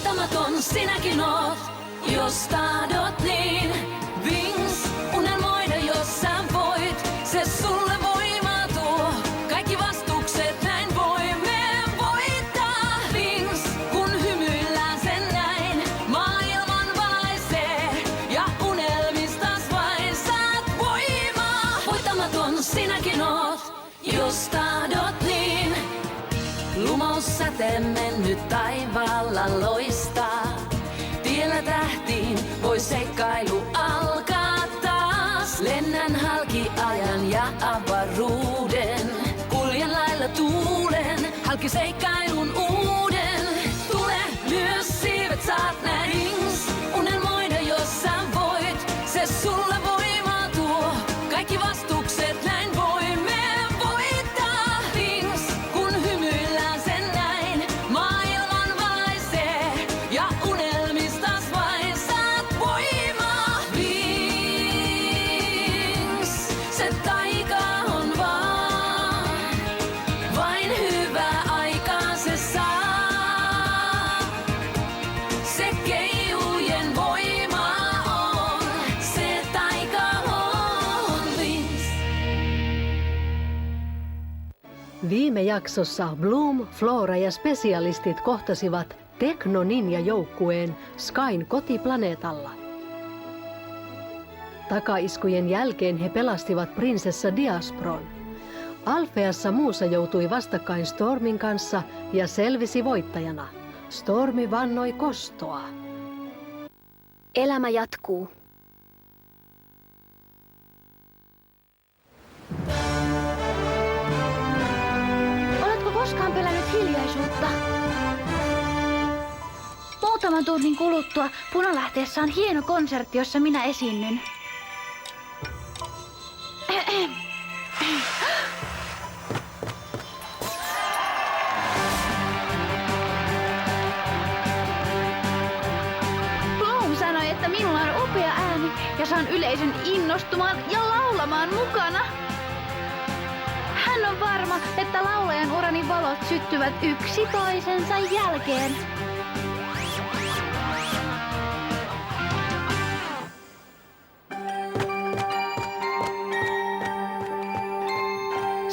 Voitamaton sinäkin oot, jos tahdot niin. Wings, unelmoida jos sä voit, se sulle voimaa tuo. Kaikki vastukset näin voimme voittaa. Wings, kun hymyillään sen näin, maailman valaisee. Ja unelmistas vain saat voimaa. Voitamaton sinäkin oot, jos tahdot niin. Lumoussäteen mennyt taivaalla loistaa. Tiellä tähtiin voi seikkailu alkaa taas. Lennän halki ajan ja avaruuden. Kuljen lailla tuulen, halki seikkailun uuden. Tule myös siivet saat näin. Wings, unelmoida jos sä voit, se sulle voimaa tuo. Kaikki vastukset näin voimme voittaa. Wings, kun hymyillään sen näin, maailman valaisee. Ja unelmistas vain saat voimaa. Wings, se taika on vain hyvää aikaan se saa. Se keijujen voima on, se taika on Wings. Viime jaksossa Bloom, Flora ja spesialistit kohtasivat Tekno-ninja-joukkueen Skyn kotiplaneetalla. Takaiskujen jälkeen he pelastivat prinsessa Diaspron. Alfeassa Muusa joutui vastakkain Stormin kanssa ja selvisi voittajana. Stormi vannoi kostoa. Elämä jatkuu. Oletko koskaan pelännyt hiljaisuutta? Muutaman tunnin kuluttua Punalähteessä on hieno konsertti, jossa minä esiinnyn. Bloom sanoi, että minulla on upea ääni ja saan yleisön innostumaan ja laulamaan mukana. Hän on varma, että laulajan urani valot syttyvät yksi toisensa jälkeen.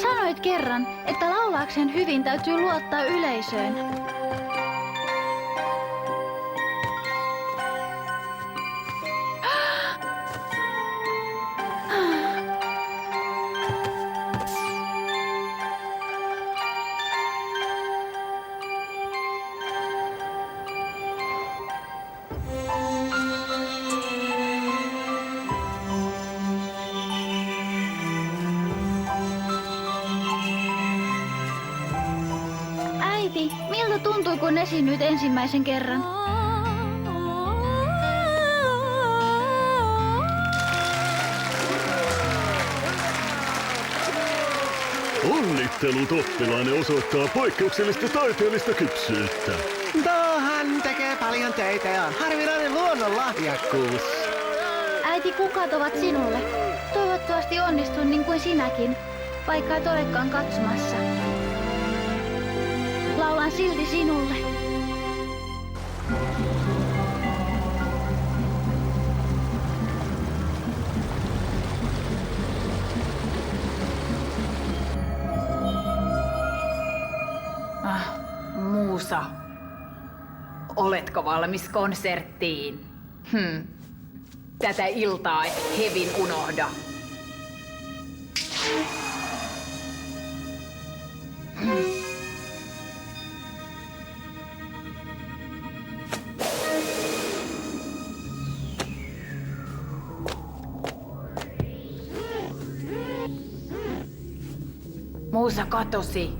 Sanoit kerran, että laulaakseen hyvin täytyy luottaa yleisöön. Äiti, miltä tuntuu, kun esiinnyt ensimmäisen kerran? Onnittelut oppilaanne osoittaa poikkeuksellista taiteellista kypsyyttä. Hän tekee paljon töitä ja on harvinainen luonnonlahjakkuus. Äiti, kukat ovat sinulle. Toivottavasti onnistun niin kuin sinäkin, vaikka et olekaan katsomassa. Laulan silti sinulle. Muusa, oletko valmis konserttiin? Tätä iltaa hevin unohda. Muusa katosi.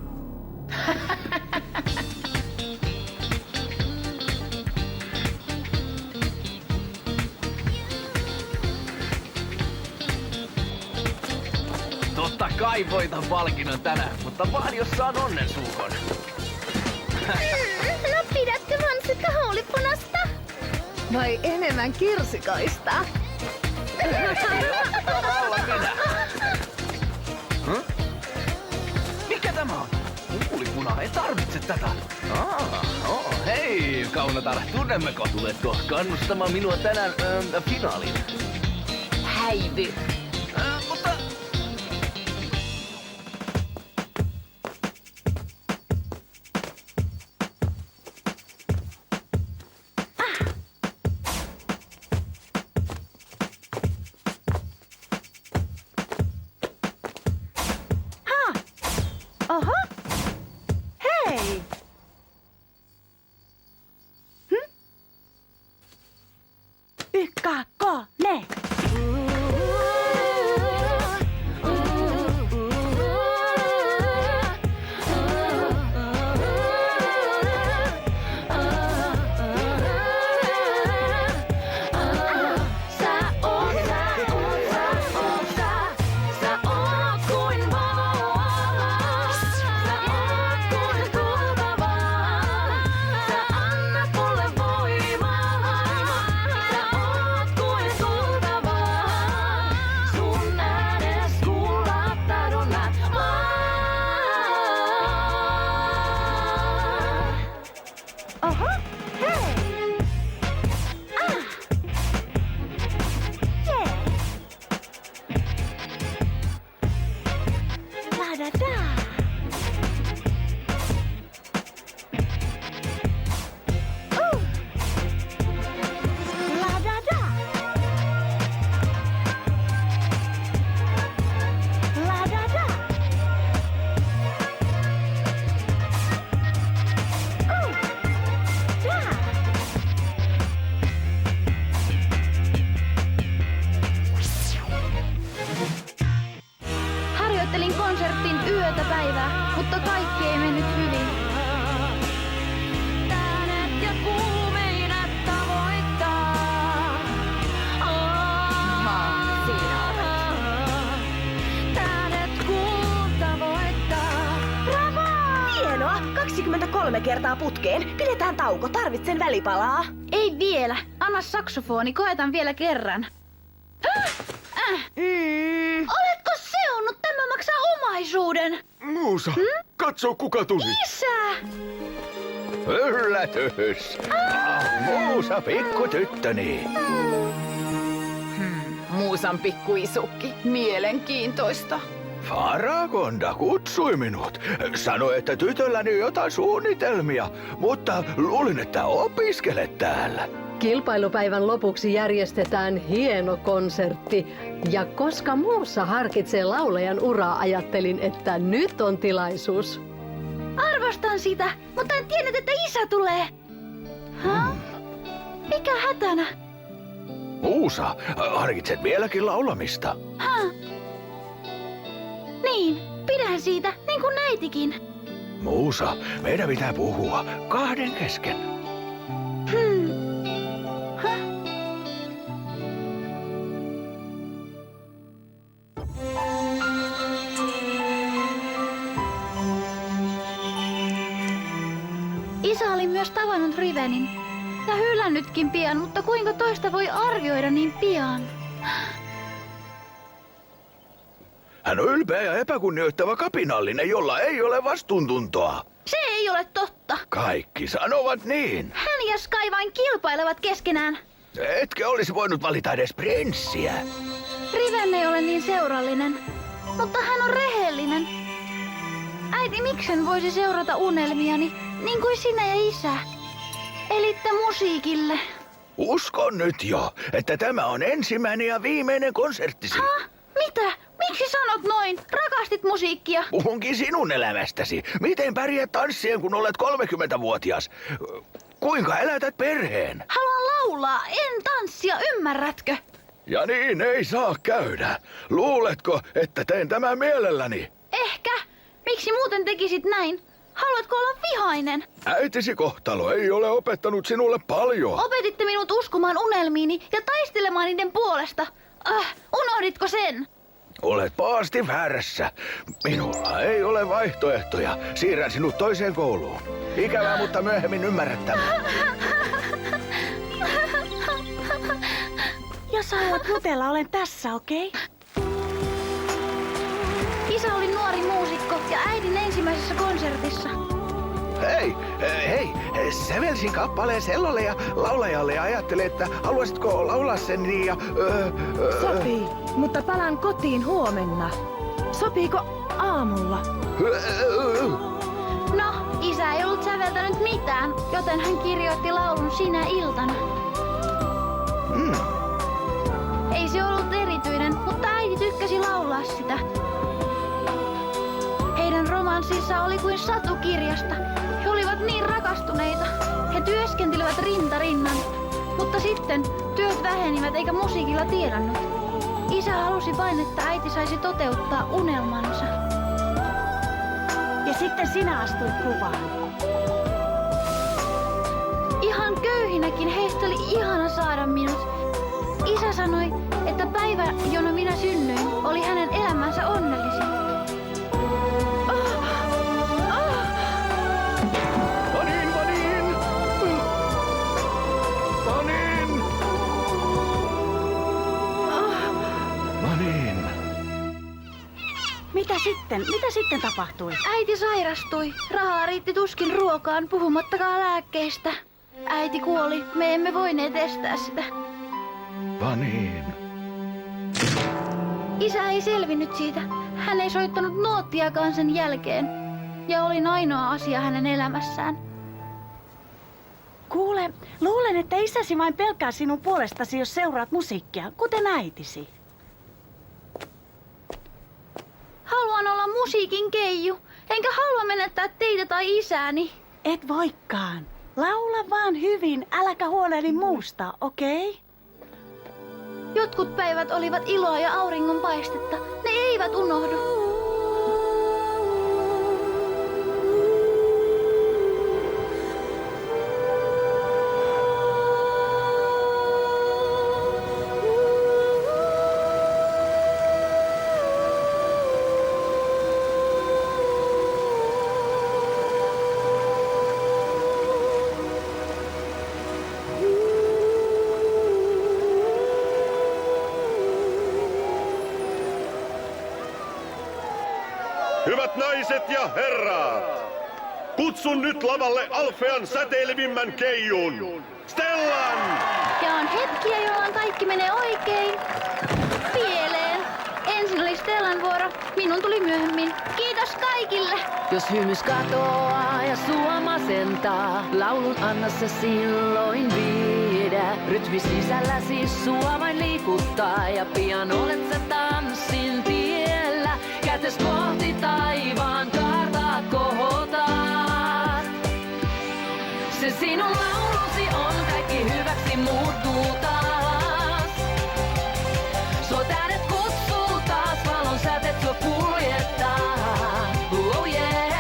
Totta kai voitan palkinnon tänään, mutta vaan jos saan onnensuukon. No pidätkö mansikkahuulipunasta? Vai enemmän kirsikaista? Olla minä. Mikä tämä on? Huulipuna kotona, ei tarvitse tätä. Hei, Kaunotar, tunnemmeko? Tuletko kannustamaan minua tänään finaaliin? Häivy. Mutta... Oho! Hei! Ykkönen! Oho! Hei! Jee! La-da-da! La-da-da! La-da-da! Harjoittelin konsertin yötä päivää, mutta kaikki ei mennyt hyvin. Äänet ja kuumeinat tavoittaa. Siinä olet. Äänet kuun tavoittaa. Hienoa! 23 kertaa putkeen. Pidetään tauko, tarvitsen välipalaa. Ei vielä. Anna saksofoni, koetan vielä kerran. Oletko seonnut? Tämä maksaa omaisuuden. Muusa, katso kuka tuli. Isä! Yllätys! Muusa pikkutyttöni. Muusan pikkuisukki. Mielenkiintoista. Faragonda kutsui minut. Sanoi, että tytölläni on jotain suunnitelmia, mutta luulin, että opiskelet täällä. Kilpailupäivän lopuksi järjestetään hieno konsertti. Ja koska Muusa harkitsee laulajan uraa, ajattelin, että nyt on tilaisuus. Arvostan sitä, mutta en tiennyt, että isä tulee. Mikä hätänä? Muusa, harkitset vieläkin laulamista? Niin, pidän siitä, niin kuin äitikin. Muusa, meidän pitää puhua kahden kesken. Isä oli myös tavannut Rivenin. Ja hylännytkin pian, mutta kuinka toista voi arvioida niin pian? Hän on ylpeä ja epäkunnioittava kapinallinen, jolla ei ole vastuuntuntoa. Se ei ole totta. Kaikki sanovat niin. Hän ja Sky vain kilpailevat keskenään. Etkö olisi voinut valita edes prinssiä? Riven ei ole niin seurallinen, mutta hän on rehellinen. Äiti, miksen voisi seurata unelmiani, niin kuin sinä ja isä? Elitte musiikille. Uskon nyt jo, että tämä on ensimmäinen ja viimeinen konserttisi. Mitä? Miksi sanot noin? Rakastit musiikkia. Puhunkin sinun elämästäsi. Miten pärjät tanssien, kun olet 30-vuotias? Kuinka elätät perheen? Haluan laulaa, en tanssia, ymmärrätkö? Ja niin ei saa käydä. Luuletko, että teen tämän mielelläni? Ehkä. Miksi muuten tekisit näin? Haluatko olla vihainen? Äitisi kohtalo ei ole opettanut sinulle paljon. Opetitte minut uskomaan unelmiini ja taistelemaan niiden puolesta. Unohditko sen? Olet pahasti väärässä. Minulla ei ole vaihtoehtoja. Siirrän sinut toiseen kouluun. Ikävää, mutta myöhemmin ymmärrät tämän. Jos haluat jutella, olen tässä, okei? Isä oli nuori muusikko ja äidin ensimmäisessä konsertissa. Hei, sävelsin kappaleen sellolle ja laulajalle ja ajattelin, että haluaisitko laulaa sen niin ja... Sopii, mutta palaan kotiin huomenna. Sopiiko aamulla? No, isä ei ollut säveltänyt mitään, joten hän kirjoitti laulun sinä iltana. Ei se ollut erityinen, mutta äiti tykkäsi laulaa sitä. Heidän romanssissa oli kuin satukirjasta. He olivat niin rakastuneita. He työskentelivät rinta rinnan. Mutta sitten työt vähenivät eikä musiikilla tiedannut. Isä halusi vain, että äiti saisi toteuttaa unelmansa. Ja sitten sinä astuit kuvaan. Ihan köyhinäkin heistä oli ihana saada minut. Isä sanoi, että päivä, jona minä synnyin, oli hänen elämänsä onnellisin. Manin! Mitä sitten tapahtui? Äiti sairastui. Rahaa riitti tuskin ruokaan, puhumattakaan lääkkeistä. Äiti kuoli. Me emme voineet estää sitä. Manin! Isä ei selvinnyt siitä. Hän ei soittanut nuottiakaan sen jälkeen. Ja olin ainoa asia hänen elämässään. Kuule, luulen, että isäsi vain pelkää sinun puolestasi, jos seuraat musiikkia, kuten äitisi. Haluan olla musiikin keiju. Enkä halua menettää teitä tai isääni. Et voikaan. Laula vaan hyvin, äläkä huolehdi muusta, okei? Jotkut päivät olivat iloa ja auringonpaistetta. Ne eivät unohdu. Hyvät naiset ja herrat, kutsun nyt lavalle Alfean säteilevimmän keijun, Stellan! Ja on hetkiä, jolloin kaikki menee oikein. Pieleen. Ensin oli Stellan vuoro, minun tuli myöhemmin. Kiitos kaikille! Jos hymys katoaa ja sua masentaa, laulun anna se silloin viedä. Rytmi sisälläsi sua vain liikuttaa ja pian olet sä tanssin tiellä. Kätes kohti taivaan kaartaa kohotat. Se sinun laulusi on kaikki hyväksi muuttuu taas. Sua tähdet kutsuu taas, valon säteet sua kuljettaa. Oh yeah.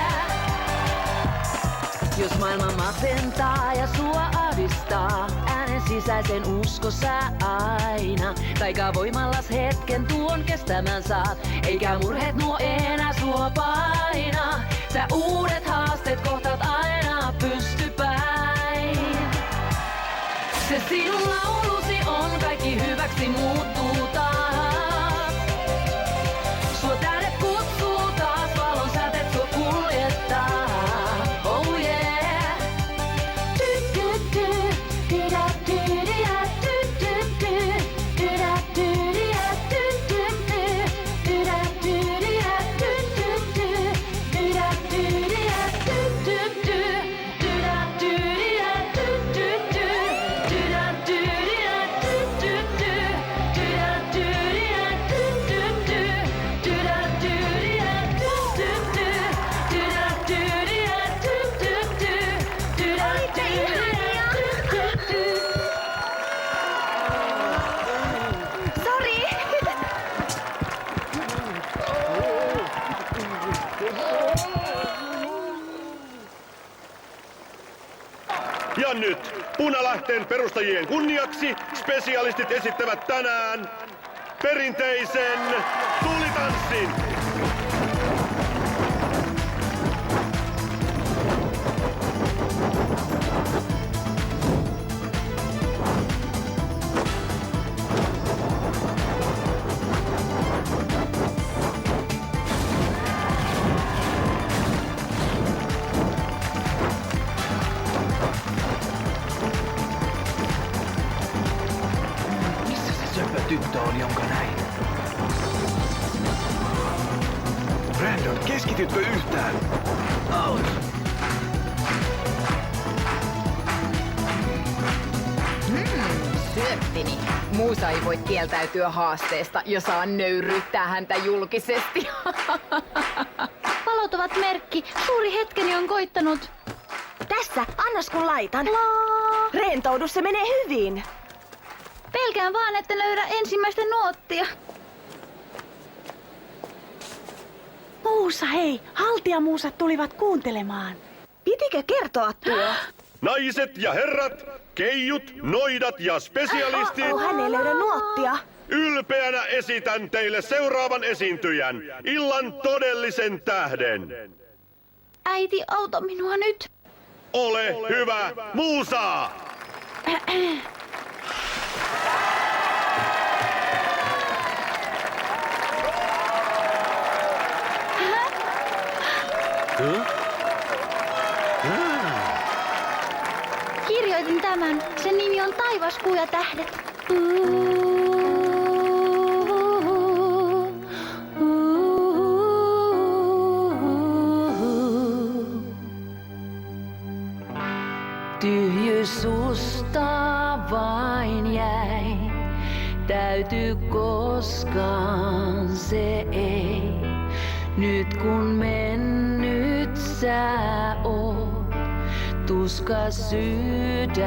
Jos maailma masentaa ja sua ahdistaa, äänen sisäisen usko sä aina. Taikavoimallas hetken tuon kestämään saat, eikä murheet nuo enää sua paina. Sä uudet haasteet kohtaat aina pystypäin. Se sinun laulusi on kaikki hyväksi muuttuu taas. Sua tähdet kutsuu taas, valon säteet sua kuljettaa. Oh yeah. Ja nyt Punalähteen perustajien kunniaksi spesialistit esittävät tänään perinteisen tulitanssin. Keskitytkö yhtään? Syöttini. Muusa ei voi kieltäytyä haasteesta ja saa nöyryyttää häntä julkisesti. Valot ovat merkki. Suuri hetkeni on koittanut. Tässä, annas kun laitan. Rentoudu, se menee hyvin. Pelkään vaan, että löydä ensimmäistä nuottia. Muusa, hei! Haltiamuusat tulivat kuuntelemaan. Pitikö kertoa tuo? Naiset ja herrat, keijut, noidat ja spesialistit. Hän ei löydä nuottia. Ylpeänä esitän teille seuraavan esiintyjän, illan todellisen tähden. Äiti, auta minua nyt. Ole hyvä, Muusa! Kirjoitin tämän. Sen nimi on Taivaskuu ja tähdet. Tyhjyys susta vain jäi, täytyy koskaan se ei. Nyt kun mennyt sä oot, tuska sydämein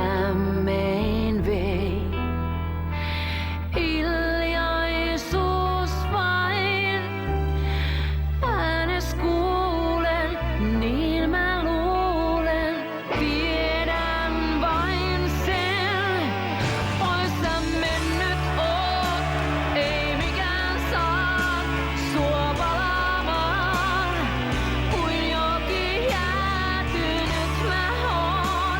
vei. Hiljaisuus vain, äänes kuulen, niin mä luulen. Tiedän vain sen, ois sä mennyt oot, ei mikään saa sua palaamaan. Kuin joki jäätynyt mä oon,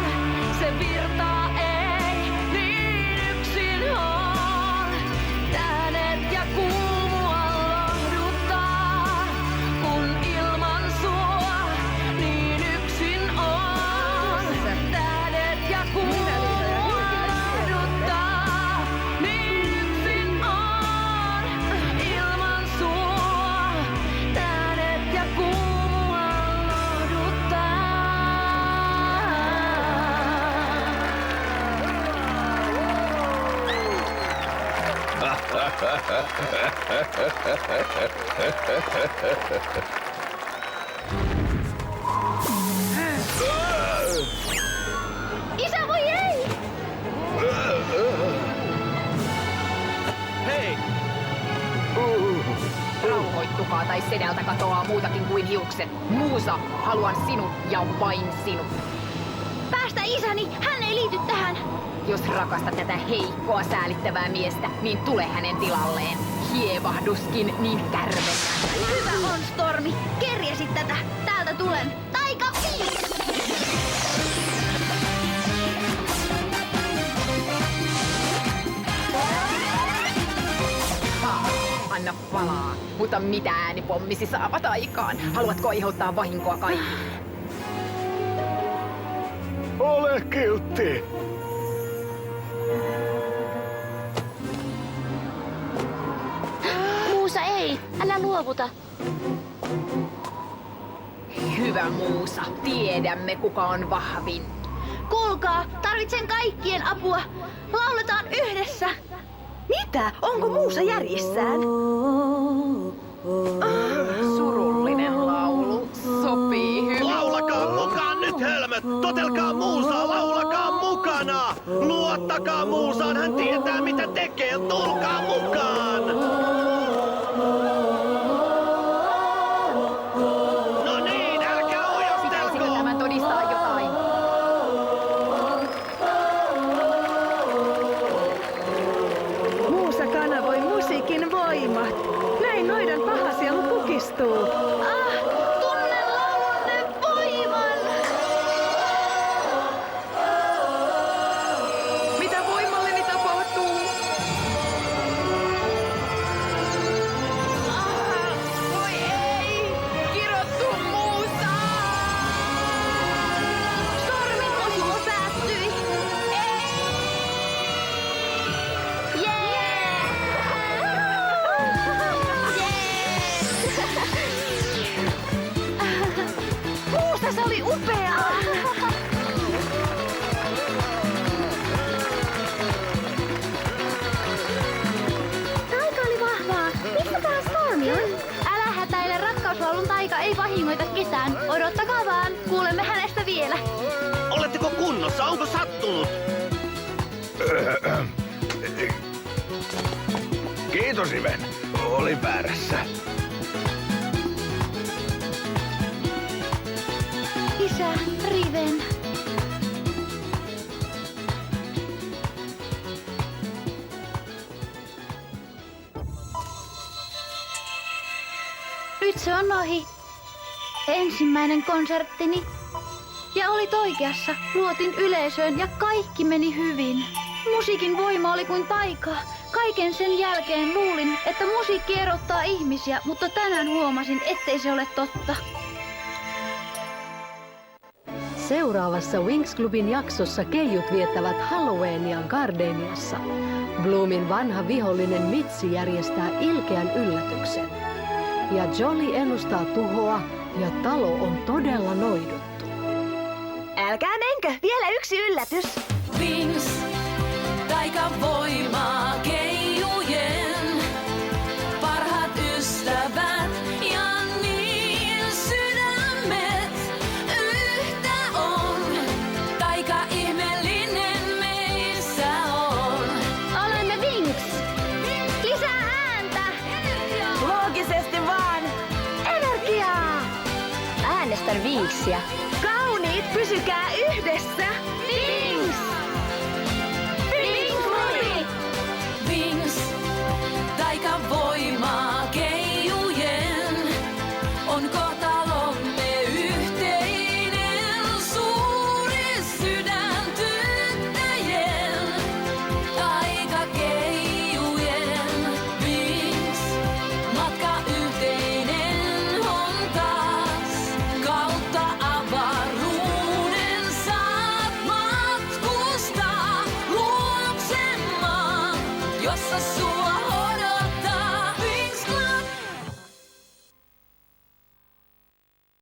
se virtaa ei niin yksin oon. Tähdet ja kuu mua lohduttaa, kun ilman sua niin yksin oon. Tähdet ja kuu mua lohduttaa, niin yksin oon. Ilman sua tähdet ja kuu mua lohduttaa. Isä, voi ei! Hei! Rauhoittukaa tai sedältä katoaa muutakin kuin hiukset. Muusa, haluan sinut ja vain sinut. Päästä isäni, hän ei liity tähän. Jos rakastat tätä heikkoa säälittävää miestä, niin tule hänen tilalleen. Hievahduskin niin kärvenää. Hyvä on, Stormi. Kerjäsit tätä. Täältä tulen. Taika viis! Anna palaa. Mutta mitä äänipommisi saavat aikaan? Haluatko aiheuttaa vahinkoa kaikille? Ole kiltti! Muusa, ei. Älä luovuta. Hyvä Muusa, tiedämme kuka on vahvin. Kuulkaa, tarvitsen kaikkien apua. Lauletaan yhdessä. Mitä? Onko Muusa järjissään? Surullinen laulu sopii hyvin. Laulakaa mukaan nyt, helmet! Totelkaa Muusaa, laulakaa mukana! Luottakaa Muusaan, hän tietää mitä tekee, tulkaa mukaan! No niin, älkää Pitäisikö ujostelko! tämän todistaa jotain? Muusa kanavoi musiikin voimat. Näin noidan paha sielu kukistuu. Tunnen laulunne voiman. Mitä voimalleni tapahtuu? ei vahingoita ketään. Odottakaa vaan, kuulemme hänestä vielä. Oletteko kunnossa? Onko sattunut? Kiitos, Iven. Olin väärässä. Isä, Riven. Nyt se on ohi. Ensimmäinen konserttini. Ja olit oikeassa. Luotin yleisöön ja kaikki meni hyvin. Musiikin voima oli kuin taikaa. Kaiken sen jälkeen luulin, että musiikki erottaa ihmisiä, mutta tänään huomasin, ettei se ole totta. Seuraavassa Winx Clubin jaksossa keijut viettävät Halloweenia Gardeniassa. Bloomin vanha vihollinen Mitzi järjestää ilkeän yllätyksen. Ja Jolly ennustaa tuhoa ja talo on todella noiduttu. Älkää menkö, vielä yksi yllätys. Winx, taikavoimaa keijujen, parhaat ystävät ja niin sydämet yhtä on. Taika ihmeellinen meissä on. Olemme Winx. Lisää ääntä. Loogisesti vaan. Energiaa. Äänestän Winxia. Kauniit, pysykää yhdessä.